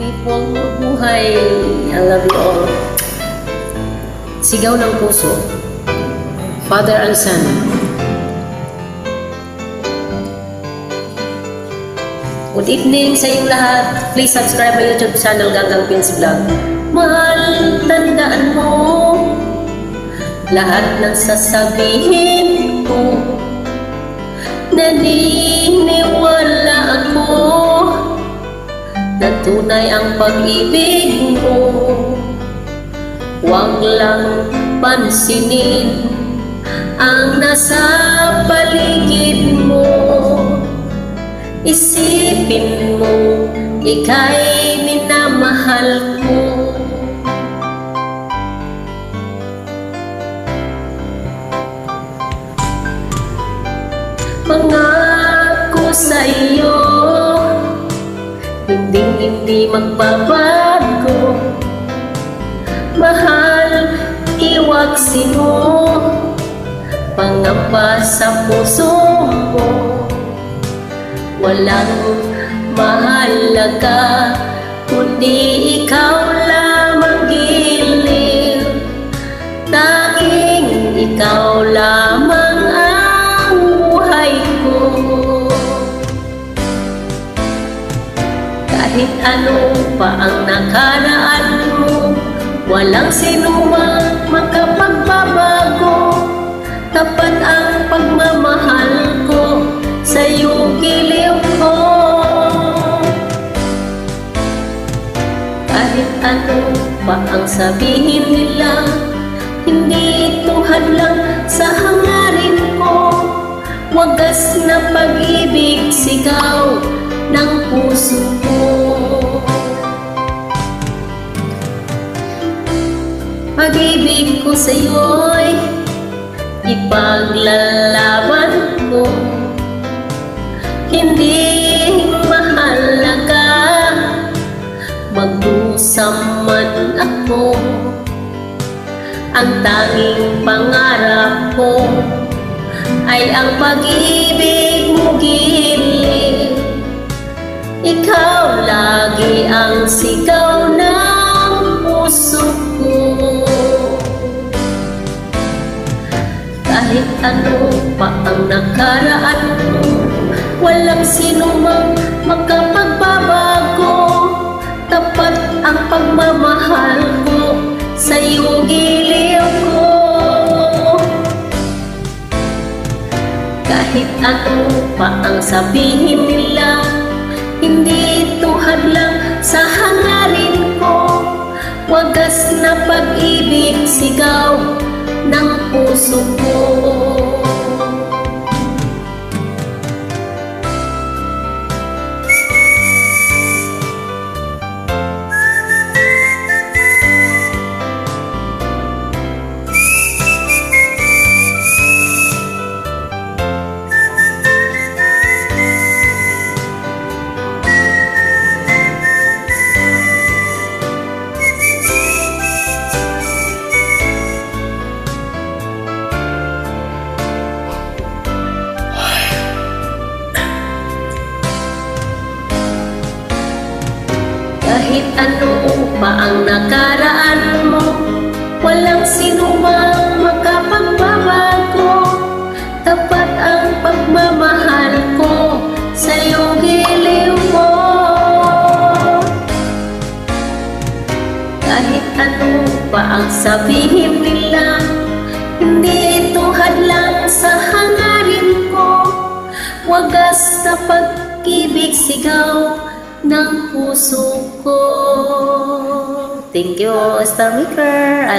people, buhay. I love you all. Sigaw ng puso. Father and Son. Good evening sa inyong lahat. Please subscribe my YouTube channel, Ganggang Pins Vlog. Mahal, tandaan mo lahat ng sasabihin ko. Naniniwala ako na tunay ang pag-ibig mo. Huwag lang pansinin ang nasa paligid mo. Isipin mo, ika'y minamahal ko. Pangako sa iyo, hindi magbabago. Mahal, iwaksin mo, pangamba sa puso mo. Walang mahalaga, kundi ikaw lamang giliw. Tanging ikaw lamang ang buhay ko. Kahit ano pa ang nakaraan mo, walang sinumang makapagbabago. Tapat ang pagmamahal ko sa'yo, giliw ko. Kahit ano pa ang sabihin nila, hindi ito hadlang sa hangarin ko. Wagas na pag-ibig, sigaw ng puso ko. Pag-ibig ko sa'yo'y ipaglalaban ko. Hindi mahalaga mag-usam man ako. Ang tanging pangarap ko ay ang pag-ibig mo, giliw. Ikaw lagi ang sigaw ng puso ko. Kahit ano pa ang nakaraan mo, walang sinumang makapagbabago. Tapat ang pagmamahal ko sa'yo, giliw ko. Kahit ano pa ang sabihin nila, hindi ito hadlang sa hangarin ko. Wagas na pag-ibig, sigaw ng puso ko. Kahit ano pa ang nakaraan mo, walang sinumang makapagbabago. Tapat ang pagmamahal ko sa'yo, giliw ko. Kahit ano pa ang sabihin nila, hindi ito hadlang sa hangarin ko. Wagas na pag-ibig, sigaw ng puso ko. Thank you, Star Maker.